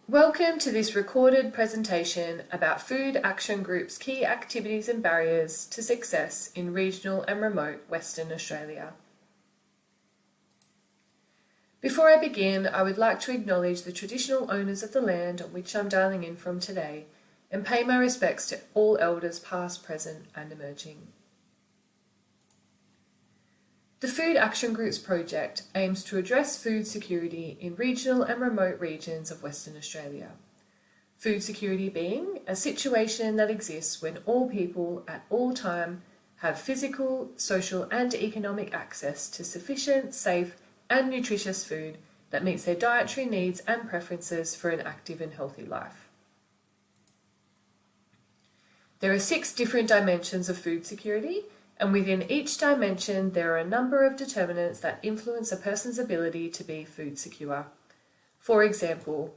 Welcome to this recorded presentation about Food Action Group's key activities and barriers to success in regional and remote Western Australia. Before I begin, I would like to acknowledge the traditional owners of the land on which I'm dialing in from today and pay my respects to all elders past, present and emerging. The Food Action Group's project aims to address food security in regional and remote regions of Western Australia. Food security being a situation that exists when all people at all time have physical, social and economic access to sufficient, safe and nutritious food that meets their dietary needs and preferences for an active and healthy life. There are 6 different dimensions of food security, and within each dimension there are a number of determinants that influence a person's ability to be food secure. For example,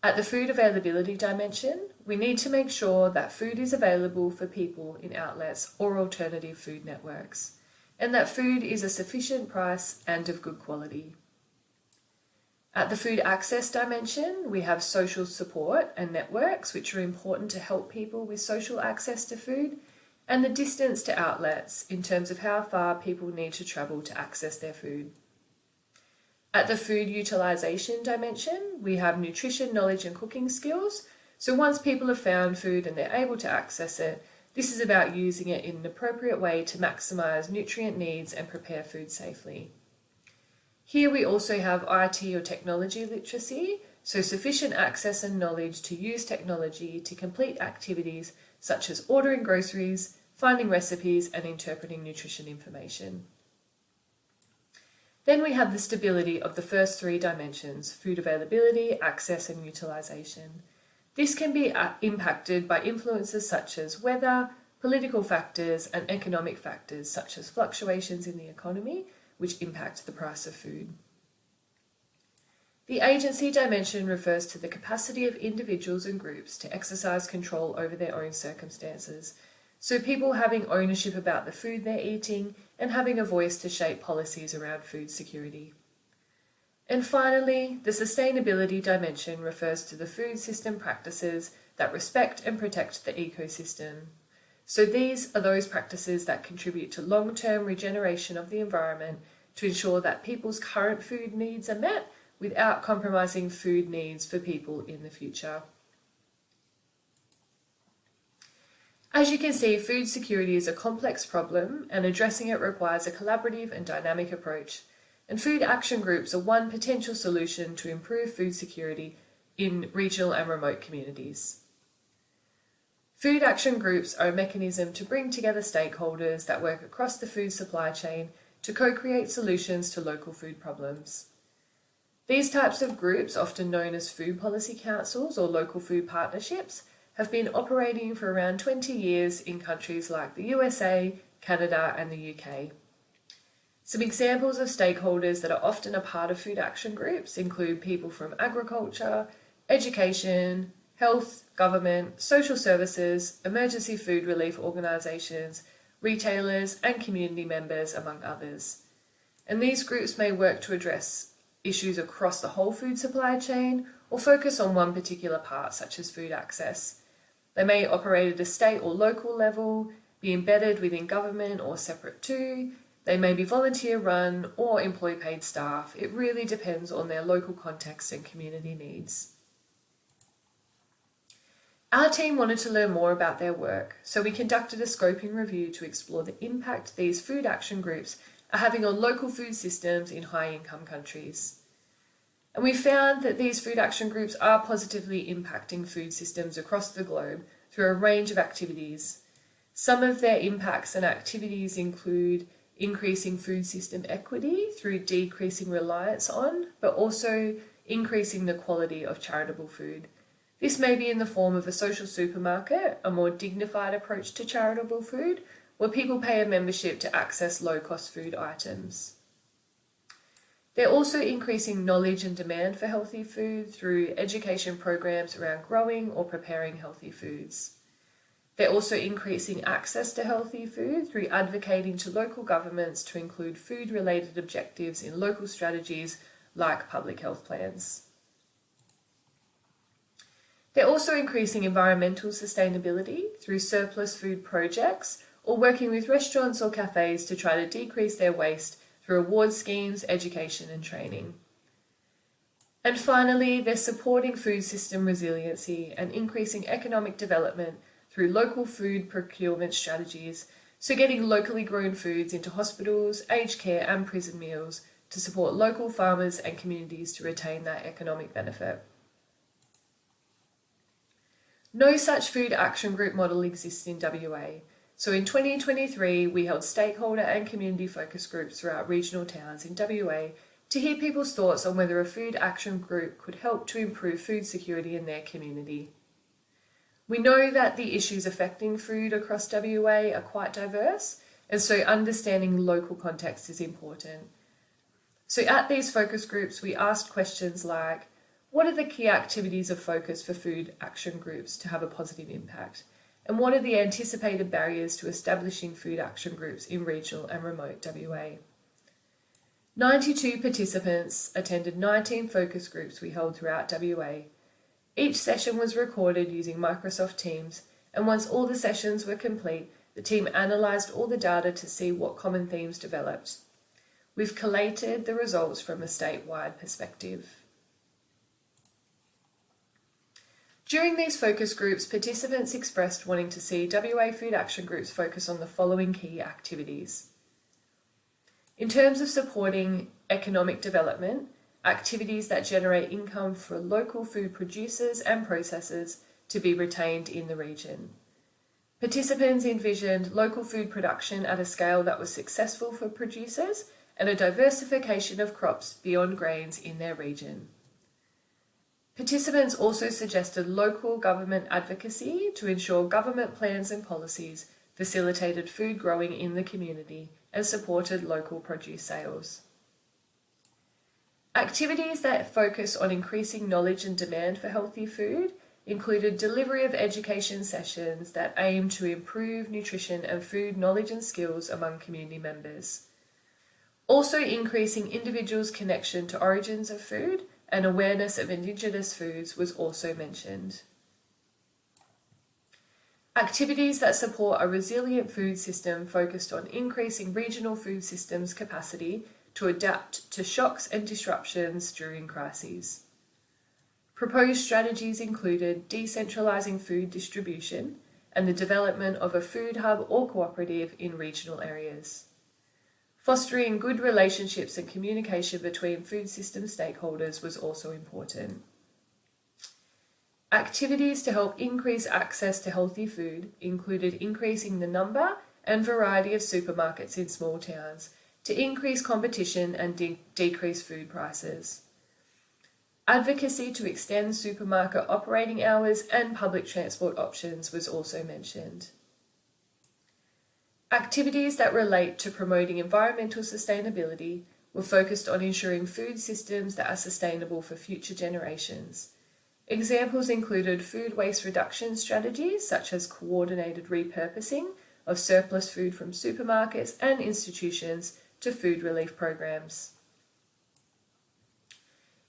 at the food availability dimension, we need to make sure that food is available for people in outlets or alternative food networks, and that food is a sufficient price and of good quality. At the food access dimension, we have social support and networks which are important to help people with social access to food, and the distance to outlets in terms of how far people need to travel to access their food. At the food utilisation dimension, we have nutrition, knowledge and cooking skills. So once people have found food and they're able to access it, this is about using it in an appropriate way to maximise nutrient needs and prepare food safely. Here we also have IT or technology literacy, so sufficient access and knowledge to use technology to complete activities such as ordering groceries, finding recipes and interpreting nutrition information. Then we have the stability of the first 3 dimensions: food availability, access and utilisation. This can be impacted by influences such as weather, political factors and economic factors such as fluctuations in the economy, which impact the price of food. The agency dimension refers to the capacity of individuals and groups to exercise control over their own circumstances, so people having ownership about the food they're eating and having a voice to shape policies around food security. And finally, the sustainability dimension refers to the food system practices that respect and protect the ecosystem. So these are those practices that contribute to long-term regeneration of the environment to ensure that people's current food needs are met without compromising food needs for people in the future. As you can see, food security is a complex problem and addressing it requires a collaborative and dynamic approach, and food action groups are one potential solution to improve food security in regional and remote communities. Food action groups are a mechanism to bring together stakeholders that work across the food supply chain to co-create solutions to local food problems. These types of groups, often known as food policy councils or local food partnerships, have been operating for around 20 years in countries like the USA, Canada and the UK. Some examples of stakeholders that are often a part of food action groups include people from agriculture, education, health, government, social services, emergency food relief organisations, retailers and community members, among others. And these groups may work to address issues across the whole food supply chain or focus on one particular part, such as food access. They may operate at a state or local level, be embedded within government or separate to. They may be volunteer run or employ paid staff. It really depends on their local context and community needs. Our team wanted to learn more about their work, so we conducted a scoping review to explore the impact these food action groups are having on local food systems in high-income countries. And we found that these food action groups are positively impacting food systems across the globe through a range of activities. Some of their impacts and activities include increasing food system equity through decreasing reliance on, but also increasing the quality of charitable food. This may be in the form of a social supermarket, a more dignified approach to charitable food, where people pay a membership to access low-cost food items. They're also increasing knowledge and demand for healthy food through education programs around growing or preparing healthy foods. They're also increasing access to healthy food through advocating to local governments to include food-related objectives in local strategies like public health plans. They're also increasing environmental sustainability through surplus food projects or working with restaurants or cafes to try to decrease their waste through award schemes, education and training. And finally, they're supporting food system resiliency and increasing economic development through local food procurement strategies, so getting locally grown foods into hospitals, aged care and prison meals to support local farmers and communities to retain that economic benefit. No such food action group model exists in WA, so in 2023 we held stakeholder and community focus groups throughout regional towns in WA to hear people's thoughts on whether a food action group could help to improve food security in their community. We know that the issues affecting food across WA are quite diverse, and so understanding local context is important. So at these focus groups, we asked questions like, what are the key activities of focus for food action groups to have a positive impact? And what are the anticipated barriers to establishing food action groups in regional and remote WA? 92 participants attended 19 focus groups we held throughout WA. Each session was recorded using Microsoft Teams, and once all the sessions were complete, the team analysed all the data to see what common themes developed. We've collated the results from a statewide perspective. During these focus groups, participants expressed wanting to see WA food action groups focus on the following key activities. In terms of supporting economic development, activities that generate income for local food producers and processors to be retained in the region. Participants envisioned local food production at a scale that was successful for producers and a diversification of crops beyond grains in their region. Participants also suggested local government advocacy to ensure government plans and policies facilitated food growing in the community and supported local produce sales. Activities that focus on increasing knowledge and demand for healthy food included delivery of education sessions that aim to improve nutrition and food knowledge and skills among community members. Also increasing individuals' connection to origins of food and awareness of Indigenous foods was also mentioned. Activities that support a resilient food system focused on increasing regional food systems' capacity to adapt to shocks and disruptions during crises. Proposed strategies included decentralising food distribution and the development of a food hub or cooperative in regional areas. Fostering good relationships and communication between food system stakeholders was also important. Activities to help increase access to healthy food included increasing the number and variety of supermarkets in small towns to increase competition and decrease food prices. Advocacy to extend supermarket operating hours and public transport options was also mentioned. Activities that relate to promoting environmental sustainability were focused on ensuring food systems that are sustainable for future generations. Examples included food waste reduction strategies such as coordinated repurposing of surplus food from supermarkets and institutions to food relief programs.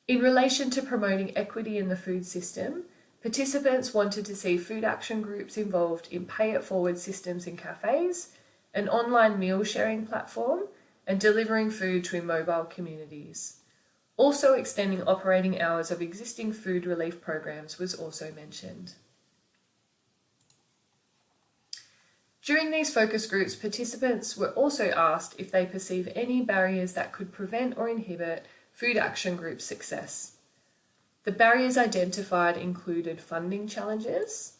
In relation to promoting equity in the food system, participants wanted to see food action groups involved in pay-it-forward systems in cafes, an online meal sharing platform, and delivering food to immobile communities. Also extending operating hours of existing food relief programs was also mentioned. During these focus groups, participants were also asked if they perceive any barriers that could prevent or inhibit food action group success. The barriers identified included funding challenges,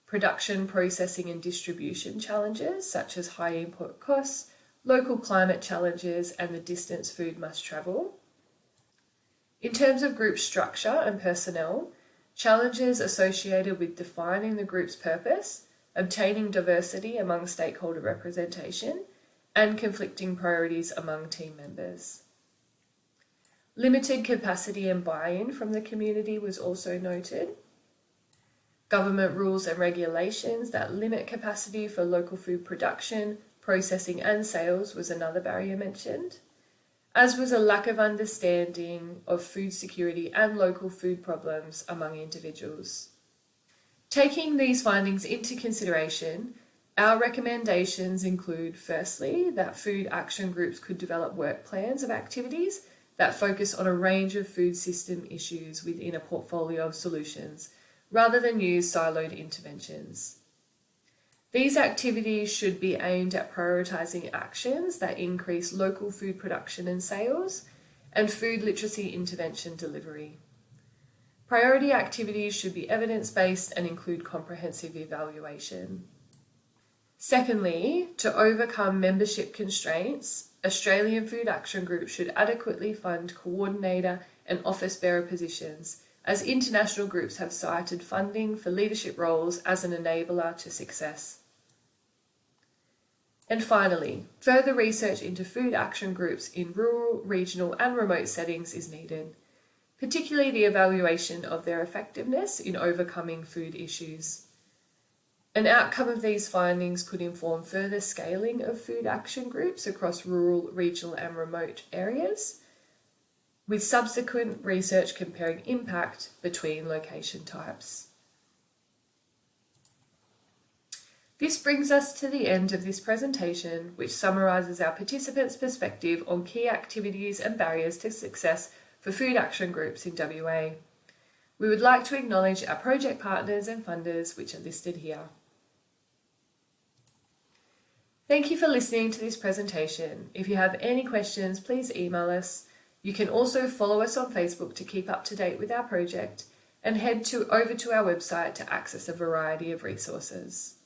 production, processing and distribution challenges such as high input costs, local climate challenges and the distance food must travel. In terms of group structure and personnel, challenges associated with defining the group's purpose, obtaining diversity among stakeholder representation, and conflicting priorities among team members. Limited capacity and buy-in from the community was also noted. Government rules and regulations that limit capacity for local food production, processing and sales was another barrier mentioned, as was a lack of understanding of food security and local food problems among individuals. Taking these findings into consideration, our recommendations include, firstly, that food action groups could develop work plans of activities that focus on a range of food system issues within a portfolio of solutions, rather than use siloed interventions. These activities should be aimed at prioritising actions that increase local food production and sales, and food literacy intervention delivery. Priority activities should be evidence-based and include comprehensive evaluation. Secondly, to overcome membership constraints, Australian Food Action Group should adequately fund coordinator and office bearer positions, as international groups have cited funding for leadership roles as an enabler to success. And finally, further research into food action groups in rural, regional and remote settings is needed, particularly the evaluation of their effectiveness in overcoming food issues. An outcome of these findings could inform further scaling of food action groups across rural, regional and remote areas, with subsequent research comparing impact between location types. This brings us to the end of this presentation, which summarises our participants' perspective on key activities and barriers to success for food action groups in WA. We would like to acknowledge our project partners and funders, which are listed here. Thank you for listening to this presentation. If you have any questions, please email us. You can also follow us on Facebook to keep up to date with our project, and head over to our website to access a variety of resources.